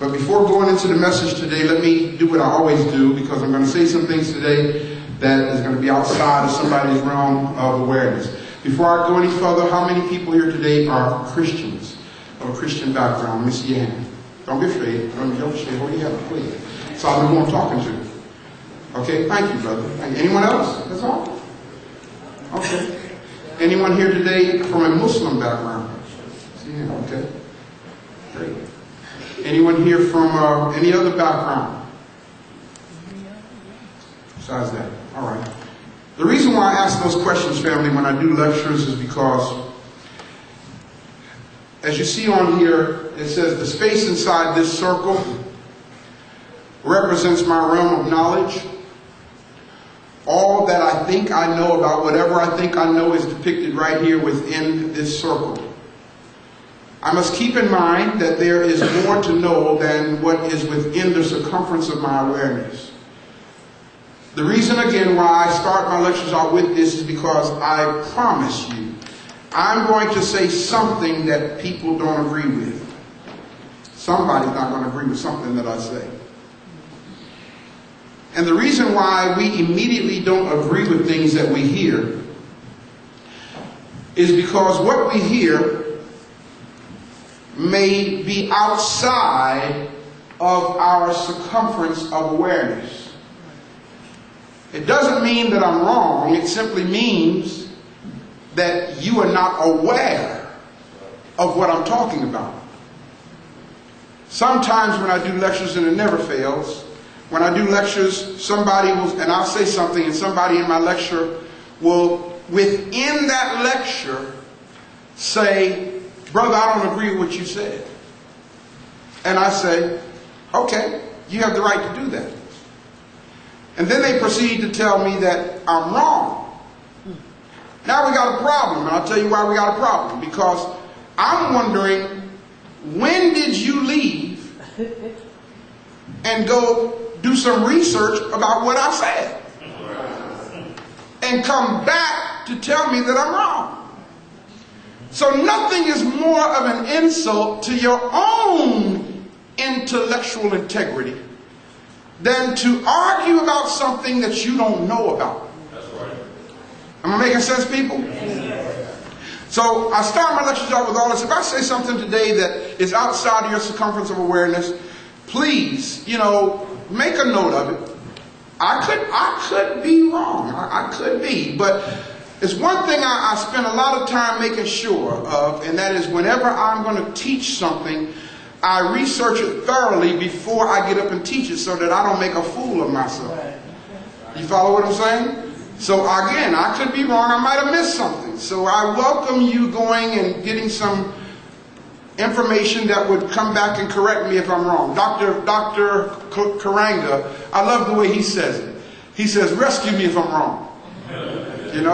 But before going into the message today, let me do what I always do, because I'm going to say some things today that is going to be outside of somebody's realm of awareness. Before I go any further, how many people here today are Christians, of a Christian background? Let me see your hand. Don't be afraid. Don't be afraid. Hold your hand, please. So I know who I'm talking to. Okay, thank you, brother. Thank you. Anyone else? That's all? Okay. Anyone here today from a Muslim background? Yeah, okay. Great. Anyone here from any other background? Besides that. All right. The reason why I ask those questions, family, when I do lectures is because, as you see on here, it says the space inside this circle represents my realm of knowledge. All that I think I know about whatever I think I know is depicted right here within this circle. I must keep in mind that there is more to know than what is within the circumference of my awareness. The reason, again, why I start my lectures out with this is because I promise you, I'm going to say something that people don't agree with. Somebody's not going to agree with something that I say. And the reason why we immediately don't agree with things that we hear is because what we hear may be outside of our circumference of awareness. It doesn't mean that I'm wrong. It simply means that you are not aware of what I'm talking about. Sometimes when I do lectures, and it never fails, when I do lectures, somebody will, and I'll say something, and somebody in my lecture will, within that lecture, say, brother, I don't agree with what you said. And I say, okay, you have the right to do that. And then they proceed to tell me that I'm wrong. Now we got a problem, and I'll tell you why we got a problem. Because I'm wondering, when did you leave and go do some research about what I said? And come back to tell me that I'm wrong. So nothing is more of an insult to your own intellectual integrity than to argue about something that you don't know about. That's right. Am I making sense, people? So I start my lectures out with all this. If I say something today that is outside of your circumference of awareness, please, make a note of it. I could be wrong. I could be. But it's one thing I spend a lot of time making sure of, and that is whenever I'm going to teach something, I research it thoroughly before I get up and teach it so that I don't make a fool of myself. You follow what I'm saying? So again, I could be wrong. I might have missed something. So I welcome you going and getting some information that would come back and correct me if I'm wrong. Dr. Karanga, I love the way he says it. He says, rescue me if I'm wrong.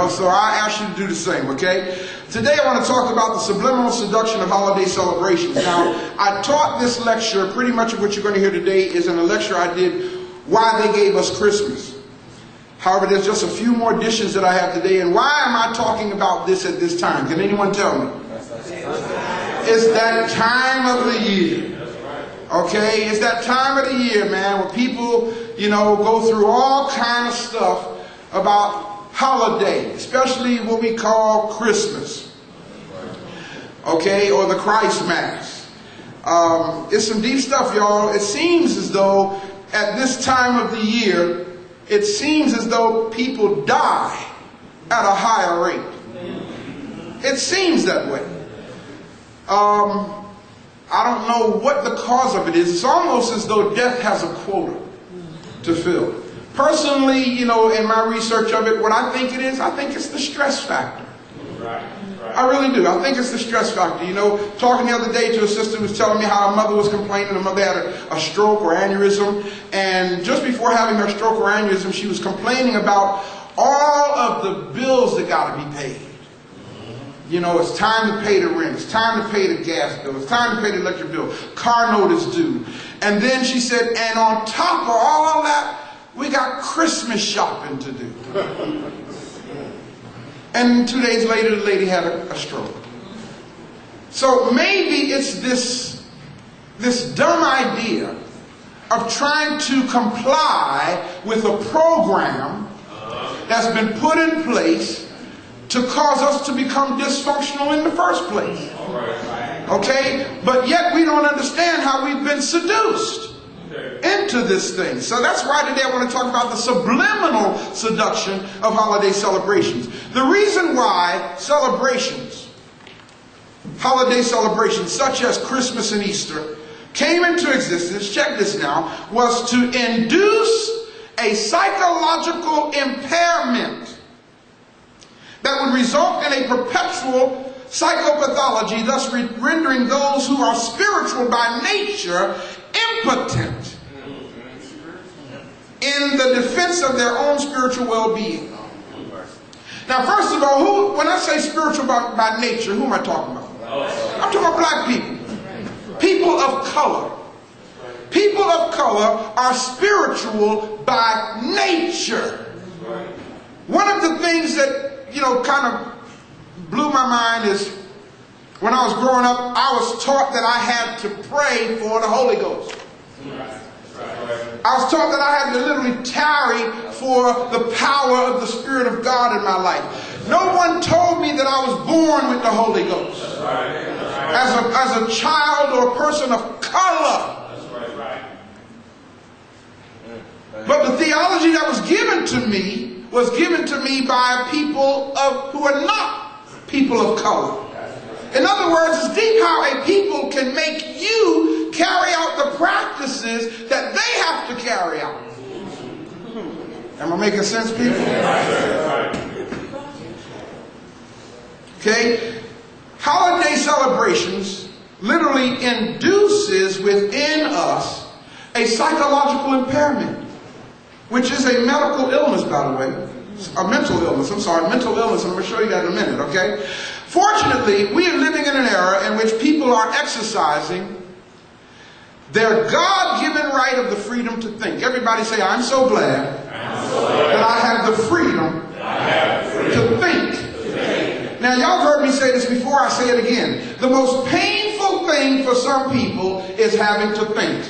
So I ask you to do the same, okay? Today I want to talk about the subliminal seduction of holiday celebrations. Now, I taught this lecture, pretty much of what you're going to hear today is in a lecture I did, Why They Gave Us Christmas. However, there's just a few more additions that I have today. And why am I talking about this at this time? Can anyone tell me? It's that time of the year. Okay? It's that time of the year, man, where people, go through all kind of stuff about holiday, especially what we call Christmas, okay, or the Christ Mass. It's some deep stuff, y'all. It seems as though at this time of the year, it seems as though people die at a higher rate. It seems that way. I don't know what the cause of it is. It's almost as though death has a quota to fill. Personally, in my research of it, what I think it is, I think it's the stress factor. Right. I really do. I think it's the stress factor. Talking the other day to a sister who was telling me how her mother was complaining. Her mother had a stroke or aneurysm. And just before having her stroke or aneurysm, she was complaining about all of the bills that got to be paid. It's time to pay the rent. It's time to pay the gas bill. It's time to pay the electric bill. Car note is due. And then she said, and on top of all that, we got Christmas shopping to do. And 2 days later, the lady had a stroke. So maybe it's this this dumb idea of trying to comply with a program that's been put in place to cause us to become dysfunctional in the first place. Okay? But yet we don't understand how we've been seduced into this thing. So that's why today I want to talk about the subliminal seduction of holiday celebrations. The reason why celebrations, holiday celebrations such as Christmas and Easter, came into existence, check this now, was to induce a psychological impairment that would result in a perpetual psychopathology, thus rendering those who are spiritual by nature impotent in the defense of their own spiritual well-being. Now, first of all, when I say spiritual by nature, who am I talking about? I'm talking about black people. People of color. People of color are spiritual by nature. One of the things that, kind of blew my mind is when I was growing up, I was taught that I had to pray for the Holy Ghost. I was taught that I had to literally tarry for the power of the Spirit of God in my life. No one told me that I was born with the Holy Ghost. As a child or a person of color. But the theology that was given to me by people who are not people of color. In other words, it's deep how a people can make you carry out the practices that they have to carry out. Am I making sense, people? Okay? Holiday celebrations literally induces within us a psychological impairment, which is a medical illness, by the way. A mental illness, mental illness. I'm going to show you that in a minute, okay? Fortunately, we are living in an era in which people are exercising their God-given right of the freedom to think. Everybody say, I'm so glad that I have the freedom to think. Now, y'all heard me say this before, I say it again. The most painful thing for some people is having to think.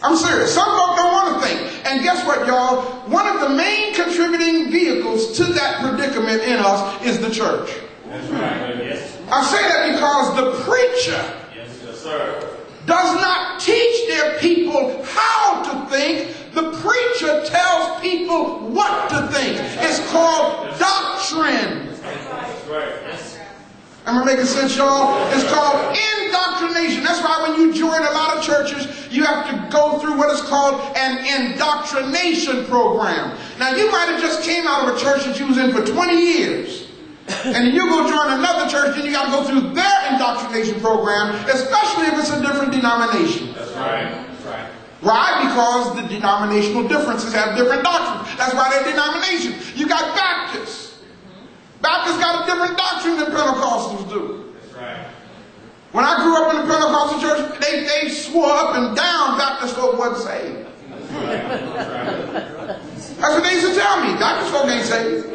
I'm serious. Some folk don't want to think. And guess what, y'all? One of the main contributing vehicles to that predicament in us is the church. That's right. Yes. I say that because the preacher does not teach their people how to think. The preacher tells people what to think. It's called doctrine. That's right. Am I making sense, y'all? It's called indoctrination. That's why when you join a lot of churches, you have to go through what is called an indoctrination program. Now, you might have just came out of a church that you was in for 20 years. And then you go join another church, then you got to go through their indoctrination program, especially if it's a different denomination. That's right. That's right. Why? Because the denominational differences have different doctrines. That's why they're denominations. You got Baptists. Baptists got a different doctrine than Pentecostals do. That's right. When I grew up in the Pentecostal church, they swore up and down Baptist folk wasn't saved. That's what they used to tell me. Baptist folk ain't saved.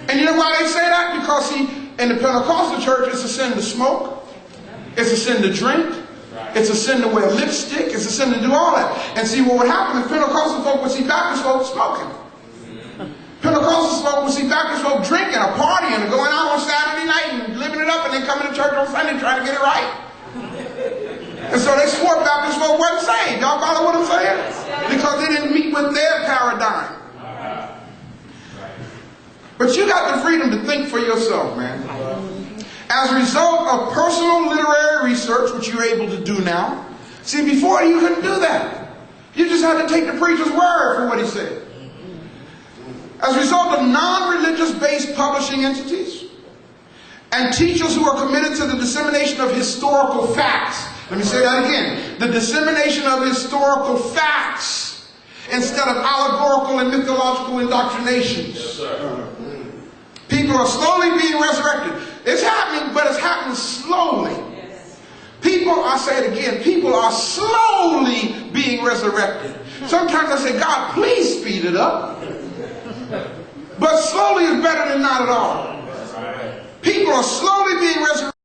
And you know why they say that? Because, see, in the Pentecostal church, it's a sin to smoke. It's a sin to drink. It's a sin to wear lipstick. It's a sin to do all that. And see, what would happen is Pentecostal folk would see Baptist folk smoking. Pentecostal folk would see Baptist folk drinking or partying or going out on Saturday night and living it up and then coming to church on Sunday trying to get it right. And so they swore Baptist folk wasn't saved. Y'all follow what I'm saying? Because they didn't meet with their paradigm. But you got the freedom to think for yourself, man. As a result of personal literary research, which you're able to do now. See, before you couldn't do that. You just had to take the preacher's word for what he said. As a result of non-religious based publishing entities and teachers who are committed to the dissemination of historical facts. Let me say that again. The dissemination of historical facts instead of allegorical and mythological indoctrinations. Yes, sir. People are slowly being resurrected. It's happening, but it's happening slowly. People, I say it again, people are slowly being resurrected. Sometimes I say, God, please speed it up. But slowly is better than not at all. People are slowly being resurrected.